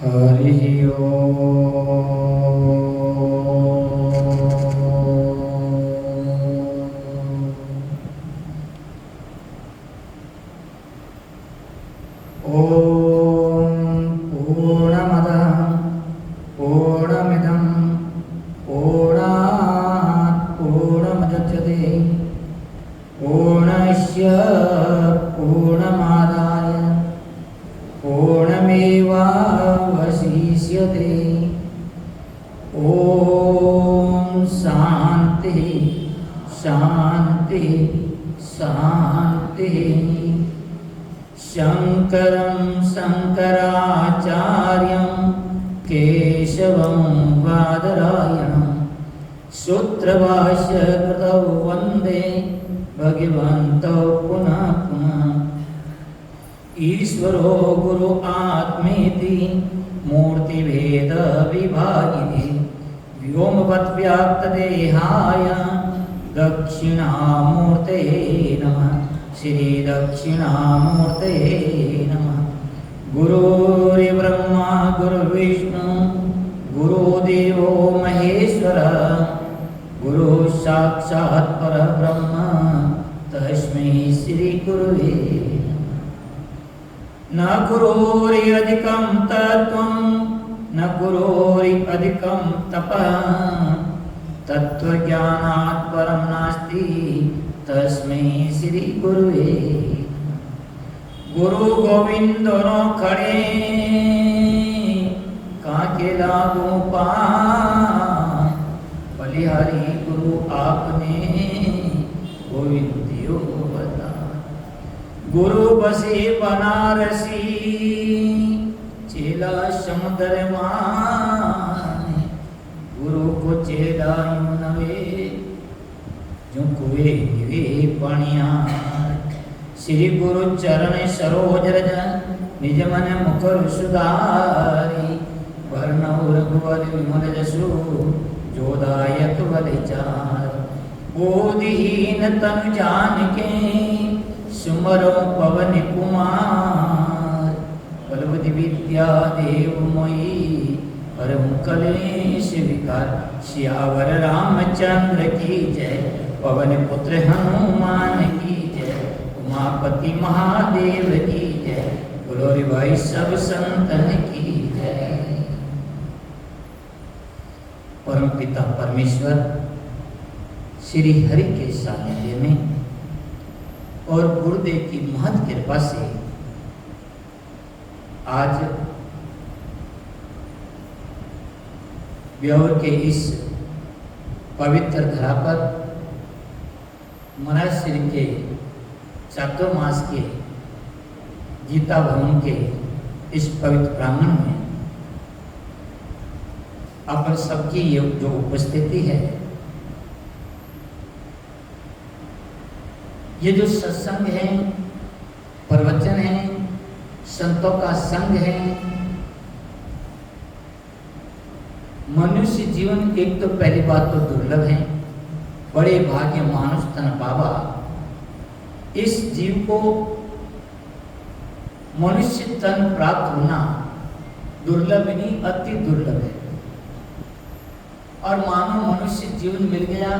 हरि ओम। ओम पूर्णमदः पूर्णमिदं पूर्णात् पूर्णमुदच्यते पूर्णस्य पूर्णमादाय पूर्णमेवावशिष्यते। ओम शांति शांति शांति। शंकरं शंकराचार्यं केशवं बादरायणं सूत्रभाष्य कृतौ वन्दे भगवन्तौ पुनः पुनः। ईश्वरो गुरु आत्मेति मूर्तिभेद विभागिने व्योमवद्व्याप्तदेहाय दक्षिणामूर्ते नमः। श्री दक्षिणामूर्ते नमः। गुरुर्ब्रह्मा गुरुर्विष्णु गुरुदेवो महेश्वरः गुरु साक्षात् परब्रह्म तस्मै श्री गुरुवे न गुरोरियधिकं तत्त्वं न गुरोरियधिकं तपः तत्त्वज्ञानात् परं नास्ति तस्मै श्री गुरुवे। गुरु गोविंद नो खड़े काके लागू पान बलिहारी गुरु आपने गोविंद दियो बता। गुरु बसे बनारसी चेला समुद्र मान गुरु को चेला यूं नवे जो कुए दिवे पानिया। श्री गुरु चरण सरोज रज निज मन मुखर सुधारी वर्णौ रघुवर विमल जसु जोदायक बलिचार। बोधिहीन तनु जानके सुमरो पवन कुमार बलवति विद्या देव मोई परम कलेश विकार। सियावर रामचंद्र की जय पवन पुत्र हनुमान की जय उमापति महादेव की जय बोलो भाई सब संतन की जय। परम पिता परमेश्वर श्री हरि के सानिध्य में और गुरुदेव की महत कृपा से आज ब्योर के इस पवित्र धरा पर महाराज श्री के चातुर्मास के गीता भवन के इस पवित्र प्रांगण में अपन सबकी ये जो उपस्थिति है, ये जो सत्संग है, प्रवचन है, संतों का संग है। मनुष्य जीवन एक तो पहली बात तो दुर्लभ है, बड़े भाग्य मानुष तन पावा। इस जीव को मनुष्य तन प्राप्त होना दुर्लभ नहीं अति दुर्लभ है। और मानो मनुष्य जीवन मिल गया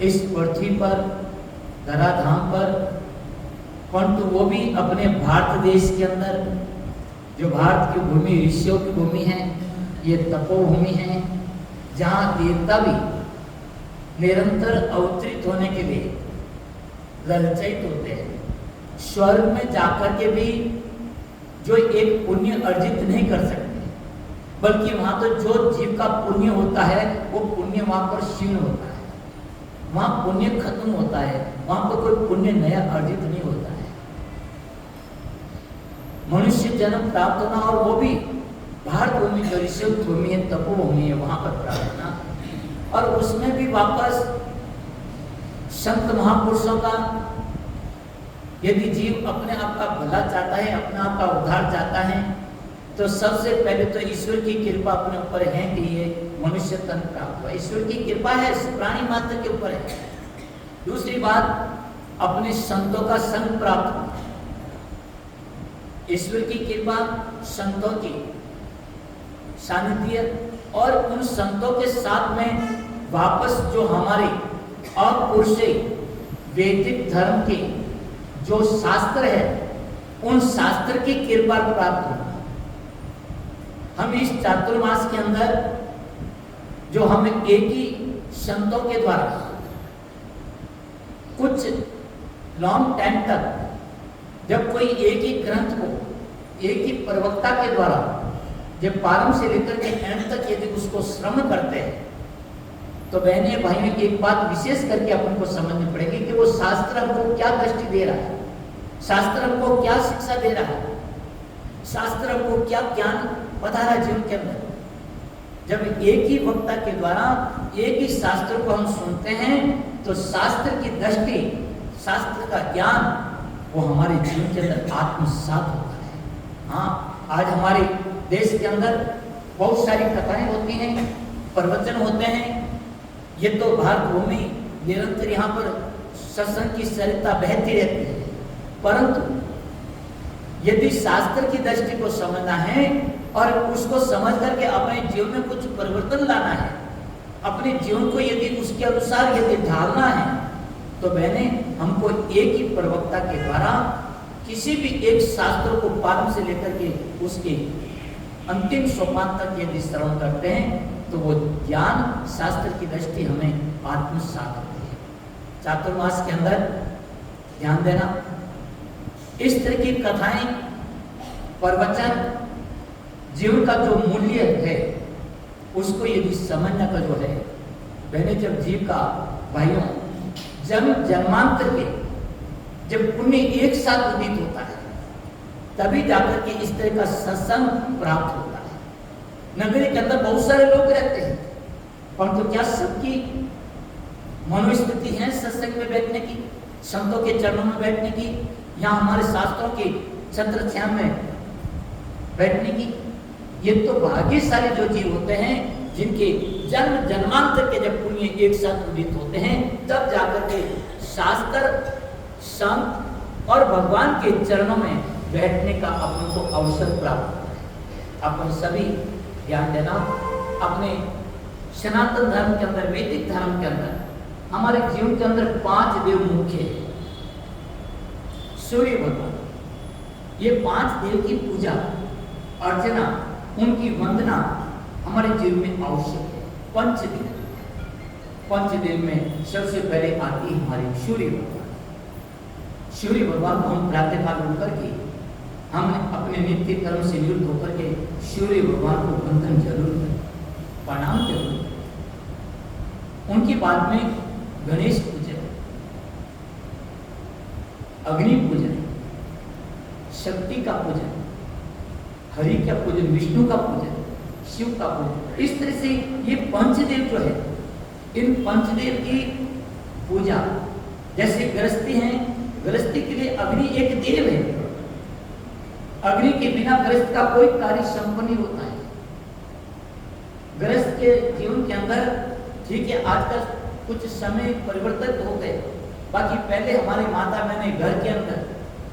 इस पृथ्वी पर धराधाम पर, परंतु वो भी अपने भारत देश के अंदर जो भारत की भूमि ऋषियों की भूमि है, ये तपोभूमि है जहाँ देवता भी निरंतर अवतरित होने के लिए ललचित होते हैं। स्वर्ग में जाकर के भी जो एक पुण्य अर्जित नहीं कर सकते, बल्कि वहां तो जो जीव का पुण्य होता है वो पुण्य वहां पर क्षीण होता है, वहां पुण्य खत्म होता है, वहां पर कोई पुण्य नया अर्जित नहीं होता है। मनुष्य जन्म प्राप्त होना और वो भी भारत भूमि जो ऋषि भूमि है, तपोभूमि है, वहां पर प्राप्त होना, और उसमें भी वापस संत महापुरुषों का यदि जीव अपने आप का भला चाहता है, अपने आप का उद्धार चाहता है, तो सबसे पहले तो ईश्वर की कृपा अपने ऊपर है कि ये मनुष्य तन प्राप्त हुआ। ईश्वर की कृपा है प्राणी मात्र के ऊपर है। दूसरी बात, अपने संतों का संग प्राप्त हुआ। ईश्वर की कृपा, संतों की सानिध्य और उन संतों के साथ में वापस जो हमारे अपौरुषेय वैदिक धर्म के जो शास्त्र है, उन शास्त्र की कृपा प्राप्त होगा। हम इस चातुर्मास के अंदर जो हम एक ही संतों के द्वारा कुछ लॉन्ग टाइम तक जब कोई एक ही ग्रंथ को एक ही प्रवक्ता के द्वारा जब प्रारंभ से लेकर के एंड तक यदि उसको श्रवण करते हैं, तो बहने भाइयों एक बात विशेष करके अपन को समझनी पड़ेगी कि वो शास्त्र हमको क्या दृष्टि दे रहा है, शास्त्र हमको क्या शिक्षा दे रहा है, शास्त्र हमको क्या ज्ञान बता रहा है जीवन के अंदर। जब एक ही वक्ता के द्वारा एक ही शास्त्र को हम सुनते हैं, तो शास्त्र की दृष्टि, शास्त्र का ज्ञान वो हमारे जीवन के अंदर आत्मसात होता है। हाँ, आज हमारे देश के अंदर बहुत सारी कथाएं होती हैं, प्रवचन होते हैं। ये तो भारत भूमि निरंतर यहाँ पर सत्संग की सरिता बहती रहती है, परंतु यदि शास्त्र की दृष्टि को समझना है और उसको समझ करके अपने जीवन में कुछ परिवर्तन लाना है, अपने जीवन को यदि उसके अनुसार यदि ढालना है, तो बहने हमको एक ही प्रवक्ता के द्वारा किसी भी एक शास्त्र को प्रारंभ से लेकर के उसके अंतिम सोपान तक यदि श्रवण करते हैं, तो वो ज्ञान शास्त्र की दृष्टि हमें आत्मसात होती है। चातुर्मास के अंदर ध्यान देना, इस तरह की कथाएं, प्रवचन, जीवन का जो मूल्य है उसको यदि समझने का जो है, मैंने जब जीव का भाइयों जन्म जन्मांतर के जब पुण्य एक साथ उदित होता है, तभी जाकर के इस तरह का सत्संग प्राप्त होता है। नगरी के अंदर बहुत सारे लोग रहते हैं, परंतु क्या सबकी मनोस्थिति है सत्संग में बैठने की, संतों के चरणों में बैठने की, या हमारे शास्त्रों के छत्र छाया में बैठने की? ये तो भाग्यशाली जो जीव होते हैं जिनके जन्म जन्मांतर के जब पुण्य एक साथ उदित होते हैं, तब जाकर के शास्त्र, संत और भगवान के चरणों में बैठने का अपन को अवसर प्राप्त होता है। अपन सभी ध्यान देना, अपने सनातन धर्म के अंदर, वैदिक धर्म के अंदर हमारे जीवन के अंदर 5 देव मुख्य है। सूर्य भगवान, ये 5 देव की पूजा अर्चना, उनकी वंदना हमारे जीवन में आवश्यक है। पंचदेव, पंचदेव में सबसे पहले आती है हमारे सूर्य भगवान। सूर्य भगवान को हम प्रातःकाल होकर के हम अपने नित्य कर्म से निवृत्त होकर के सूर्य भगवान को वंदन जरूर करें, प्रणाम जरूर करें। उनके बाद में गणेश पूजन, अग्नि पूजन, शक्ति का पूजन, हरि का पूजन, विष्णु का पूजन, शिव का पूजन। इस तरह से ये पंचदेव जो है, इन पंचदेव की पूजा, जैसे गृहस्थी है, गृहस्थी के लिए अग्नि एक देव है। अग्नि के बिना गृहस्थ का कोई कार्य संपन्न नहीं होता है। गृहस्थ के जीवन के अंदर ठीक है, आजकल कुछ समय परिवर्तित हो गए, बाकी पहले हमारे माता बहने घर के अंदर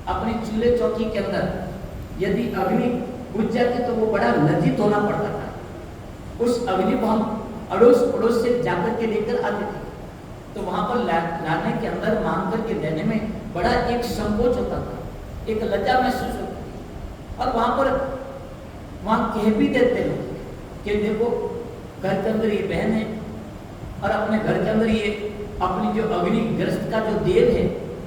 अपने चूल्हे चौकी के अंदर यदि अग्नि बुझ जाती तो वो बड़ा लज्जित होना पड़ता था। उस अग्नि को हम अड़ोस पड़ोस से जाकर के लेकर आते थे, तो वहां पर लाने के अंदर मांग करके देने में बड़ा एक संकोच होता था, एक लज्जा महसूस होती थी। और वहां कह भी देते लोग कि देखो घर के अंदर ये बहन है और अपने घर के अंदर ये अपनी जो अग्नि ग्रस्त का जो देव है,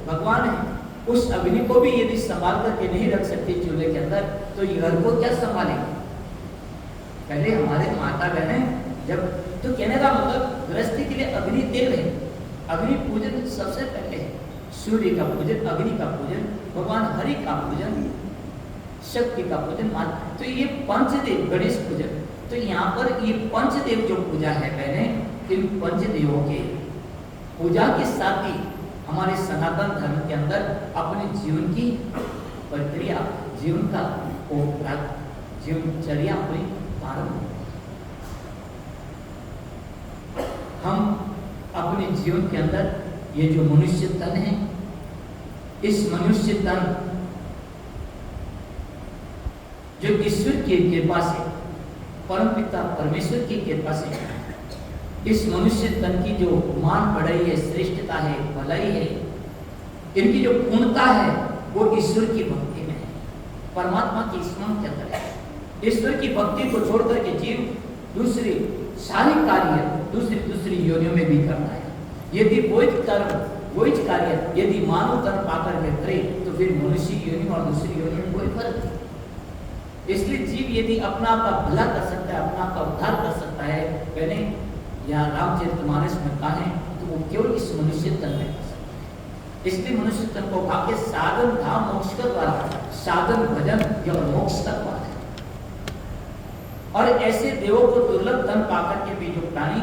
भगवान है, उस अग्नि को भी यदि संभाल करके नहीं रख सकते चूल्हे के अंदर, तो ये घर को क्या संभालेंगे? पहले हमारे माता बहने जब, तो कहने का मतलब गृहस्थी के लिए अग्नि देव है। अग्नि पूजन सबसे पहले है, सूर्य का पूजन, अग्नि का पूजन, भगवान हरि का पूजन, शक्ति का पूजन। तो ये पंचदेव, गणेश पूजन, तो यहाँ पर ये पंचदेव जो पूजा है पहले, इन पंचदेवों के पूजा के साथ ही हमारे सनातन धर्म के अंदर अपने जीवन की प्रक्रिया, जीवन का जीवनचर्या हुई प्रारंभ। हम अपने जीवन के अंदर ये जो मनुष्य तन है, इस मनुष्य तन जो ईश्वर की कृपा से, परम पिता परमेश्वर की कृपा से इस मनुष्य तन की जो मान बढ़ाई है, श्रेष्ठता है, भलाई है, इनकी जो पूर्णता है वो ईश्वर की भक्ति में है, परमात्मा की स्मरण के अंदर है। ईश्वर की भक्ति को छोड़ करके जीव दूसरी सारी कार्य दूसरी योनियों में भी करता है। यदि वही कार्य यदि मानव तन पाकर के करे तो फिर मनुष्य योनि और दूसरी योनि में कोई फर्क नहीं। इसलिए जीव यदि अपना आपका भला कर सकता है, अपना आपका उद्धार कर सकता है, पहले यहाँ रामचरितमानस में कहा है, तो वो केवल इस मनुष्य तन में कर सकता है। इसलिए मनुष्य तन को कहा कि साधन धाम मोक्ष का द्वार, साधन भजन या मोक्ष का द्वार है। और ऐसे देवों को दुर्लभ तन पाकर के भी जो प्राणी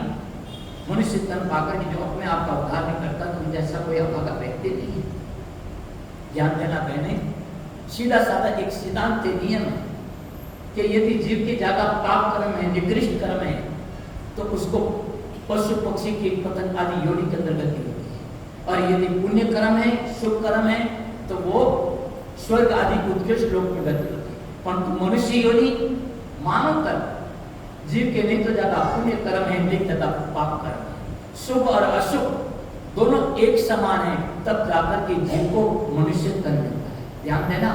मनुष्य तन पाकर के जो अपने आप का उद्धार नहीं करता, तो जैसा कोई अभागा व्यक्ति नहीं है। ध्यान देना बहने, सीधा साधा एक सिद्धांत नियम है कि यदि जीव की जगह पाप कर्म है, निकृष्ट कर्म है, तो उसको पशु पक्षी की पतंग आदि योनि के अंदर गति होती है। और यदि पुण्य कर्म है, शुभ कर्म है, तो वो स्वर्ग आदि उत्कृष्ट लोक में गति होती है। परंतु मनुष्य योनि मानव कर्म, जीव के नहीं तो ज्यादा पुण्य कर्म है, नहीं ज्यादा पाप कर्म है। शुभ और अशुभ दोनों एक समान है, तब जाकर के जीव को मनुष्य तन मिलता है। ध्यान देना,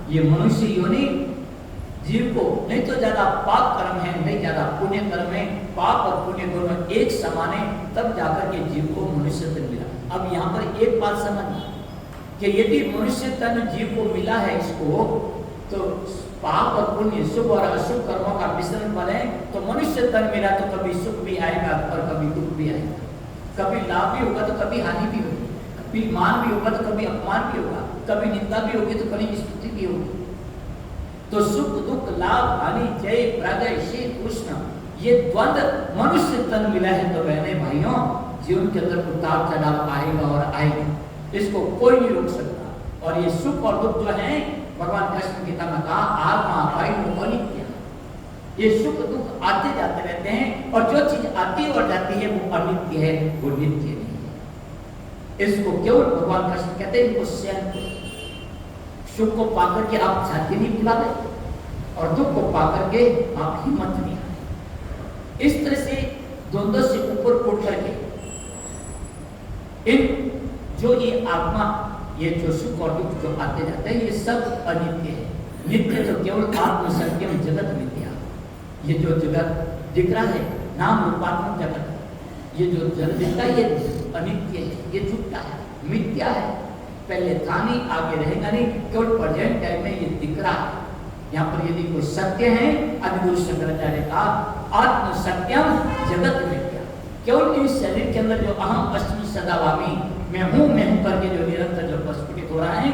ये मनुष्य योनि जीव को नहीं तो ज्यादा पाप कर्म है, नहीं ज्यादा पुण्य कर्म है, पाप और पुण्य दोनों एक समान है, तब जाकर के जीव को मनुष्य तन मिला। अब यहाँ पर एक बात समझना कि यदि मनुष्य तन जीव को मिला है इसको, तो पाप और पुण्य, शुभ और अशुभ कर्मों का मिश्रण फल है, तो मनुष्य तन मिला तो कभी सुख भी आएगा और कभी दुख भी आएगा, कभी लाभ भी होगा तो कभी हानि भी होगी, कभी मान भी होगा तो कभी अपमान भी होगा, कभी निंदा भी होगी तो कभी स्तुति भी होगी। तो सुख दुख लाभ हानि जय प्रजय शीत उष्ण ये द्वंद्व मनुष्य तन मिला है, तो बहने भाइयों जीवन के अंदर उतार चढ़ाव आएगा और आएगा, इसको कोई नहीं रोक सकता। और ये सुख और दुख जो है, भगवान कृष्ण गीता में कहा आत्मा वायु अनित्य, ये सुख दुख आते जाते रहते हैं, और जो चीज आती और जाती है वो अनित्य है, वो नित्य नहीं है। इसको केवल भगवान कृष्ण कहते हैं, इनको सुख को पाकर के आप छाती नहीं फुला दे और दुख को पाकर के आप हिम्मत नहीं आए। इस तरह से द्वंद्व से ऊपर उठ करके इन जो ये आत्मा, ये जो सुख और दुख जो आते जाते हैं, ये सब अनित्य है। नित्य तो केवल आत्मसंयम जगत मिथ्या, ये जो जगत दिख रहा है नाम रूपात्मक जगत, ये जो जगत दिखता है ये अनित्य है, ये झूठा है, मिथ्या है, पहले था नहीं आगे रहेगा नहीं, केवल प्रेजेंट टाइम में ये दिख रहा है। यहाँ पर यदि कोई सत्य है, आदिगुरु शंकराचार्य का आत्म सत्यम जगत मिथ्या, केवल इस शरीर के अंदर जो अहम अस्मि सदाभामी मैं हूं करके जो निरंतर जो प्रस्फुटित हो रहा है,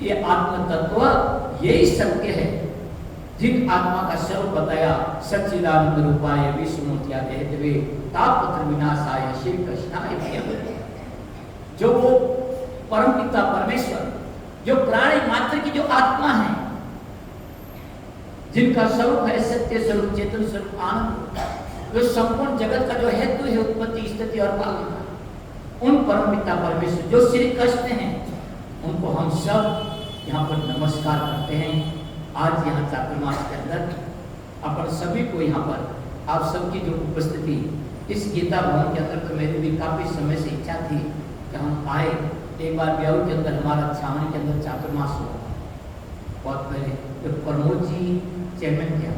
ये आत्म तत्व यही सत्य है। जिन आत्मा का स्वरूप बताया सच्चिदानंद रूपाय विश्वमूर्तिया देहत्वे तापत्र विनाशाय श्री कृष्णाय प्रियम, जो वो परम पिता परमेश्वर जो प्राणी मात्र की जो आत्मा है, जिनका स्वरूप है सत्य स्वरूप चेतन स्वरूप आनंद, जो संपूर्ण जगत का जो हेतु है उत्पत्ति स्थिति और पालन, उन परम पिता परमेश्वर जो श्री कृष्ण हैं, उनको हम सब यहाँ पर नमस्कार करते हैं। आज यहाँ चातुर्मास के अंदर अपन सभी को यहाँ पर आप सबकी जो उपस्थिति इस गीता भवन के अंदर, तो मेरी भी काफी समय से इच्छा थी कि हम आए। एक बार ब्याऊ के अंदर हमारा छावनी के अंदर चातुर्मास हुआ, बहुत पहले जो प्रमोद जी चेयरमैन किया,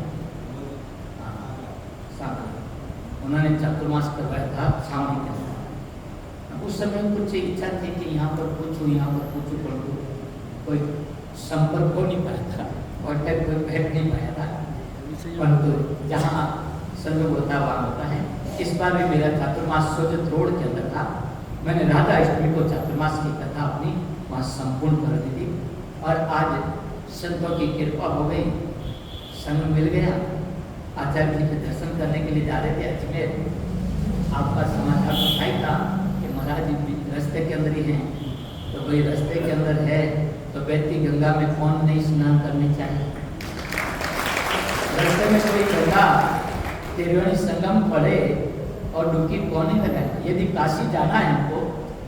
उन्होंने चातुर्मास करवाया था छावनी के अंदर। उस समय कुछ इच्छा थी कि यहाँ पर पूछूं, यहाँ पर पूछूं, परंतु कोई संपर्क हो नहीं पाया था और तक कोई बैठ नहीं पाया था, परंतु जहाँ संयोग होता है वहाँ होता है। इस बार भी मेरा चातुर्मास सोजत रोड के अंदर था। मैंने राधा अष्टमी को चातुर्मास की कथा अपनी वहाँ संपूर्ण कर दी थी, और आज संतों की कृपा हो गई, संग मिल गया। आचार्य जी के दर्शन करने के लिए जा रहे थे अजमेर, आपका समाचार तो था ही था कि महाराज जी रास्ते के अंदर ही हैं, तो भाई रास्ते के अंदर है तो बहती गंगा में कौन नहीं स्नान करनी चाहिए। रास्ते में कोई गंगा त्रिवेणी संगम पड़े और डुबकी कौन नहीं लगाए। यदि काशी जाना है हमको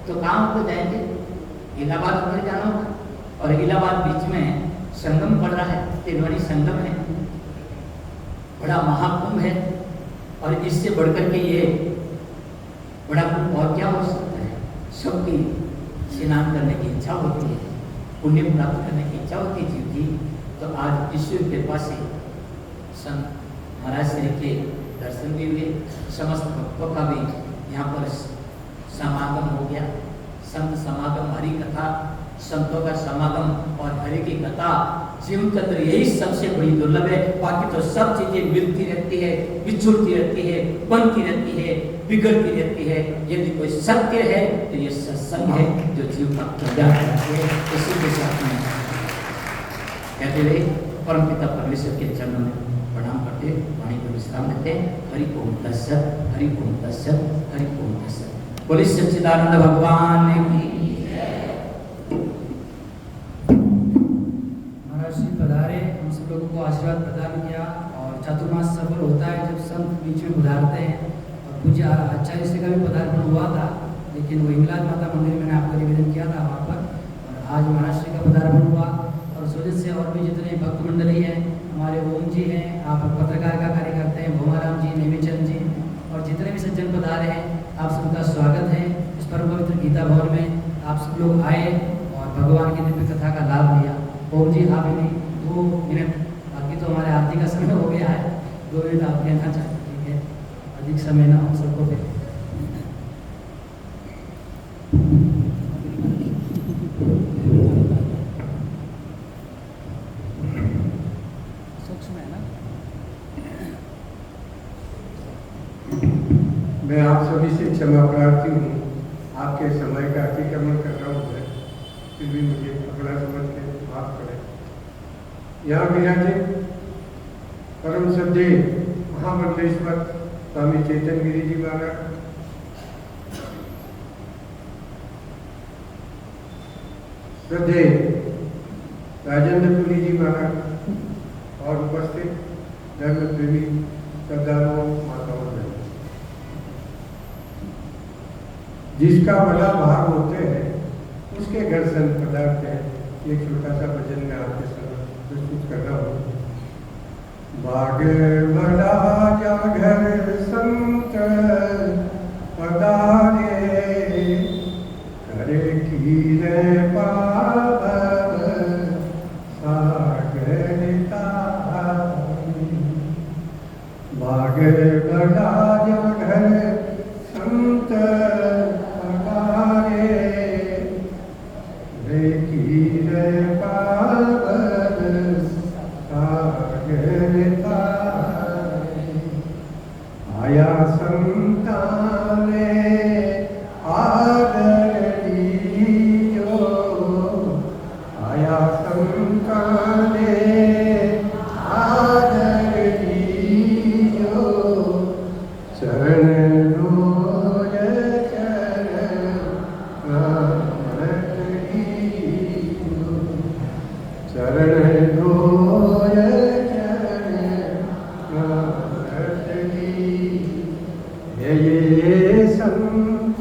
तो कहाँ हमको जाएंगे, इलाहाबाद होकर जाना होगा, और इलाहाबाद बीच में संगम पड़ रहा है, त्रिवेणी संगम है, बड़ा महाकुंभ है, और इससे बढ़कर के ये बड़ा कुंभ और क्या हो सकता है। सबकी स्नान करने की इच्छा होती है, पुण्य प्राप्त करने की इच्छा होती है जीव की। तो आज ईश्वर की कृपा से संत महाराज श्री के दर्शन भी हुए, समस्त भक्तों का भी यहाँ पर समागम हो गया। संत समागम, हरि कथा, संतों का समागम और हरि की कथा, जीवन तंत्र यही सबसे बड़ी दुर्लभ है। बाकी तो सब चीजें मिलती रहती है, बिछुड़ती रहती है, बनती रहती है, बिगड़ती रहती है। यदि कोई सत्य है तो ये सत्संग है जो जीव का कल्याण करती है। इसी के साथ में कहते हुए परम पिता परमेश्वर के चरणों में प्रणाम करते वाणी को विश्राम देते। हरि ओम तत्सत, हरि ओम तत्सत, हरि ओम तत्सत। बोले सच्चिदानंद भगवान की। पधारे, हम सब लोगों को आशीर्वाद प्रदान किया। और चातुर्मास सफल होता है जब संत बीच में पधारते हैं। और पूज्य आचार्य श्री का भी पधार्पण हुआ था, लेकिन वो हिंगलाज माता मंदिर मैंने आपको निवेदन किया था वहाँ पर। और आज महाराज श्री का पधार्पण हुआ, और उस वजह से और भी जितने भक्त मंडली हैं, हमारे ओम जी हैं, आप पत्रकार का कार्य करते हैं, भोमाराम जी, नेमीचंद जी, और जितने भी सज्जन पधारे हैं, आप सबका स्वागत है इस परम पवित्र गीता भवन में। आप सब लोग आए और भगवान की दिव्य कथा का लाभ लिया। ओम जी, आप इन्हीं 2 मिनट, बाकी तो हमारे आरती का समय हो गया है, 2 मिनट आप लेना चाहते, ठीक है, अधिक समय ना हम सबको दे। सूक्ष्म है ना। मैं आप सभी से क्षमा प्रार्थी हूँ, आपके समय का अतिक्रमण कर रहा हूँ, फिर भी मुझे अपना समझ के माफ करें। यहाँ विराजे परम श्रद्धेय महामंडलेश्वर स्वामी चेतन गिरी जी महाराज, श्रद्धेय राजेंद्र पुरी जी महाराज, और उपस्थित धर्म प्रेमी श्रद्धालुओं, माताओं, जिसका बड़ा भाग होते हैं उसके घर संत पदार्थ है। एक छोटा सा भजन में आपके साथ प्रस्तुत कर रहा हूँ। बाग बड़ा जा घर संत पधारे, करे कीरे पावन सागरिता। बाग बड़ा जा घर संत पधारे, रे कीरे पावन सागरिता। आया संताने आदर लीजो, आया संताने आदर लीजो। चरण रोज चरण लीजो, चरण रोज चरण लीजो। ये संत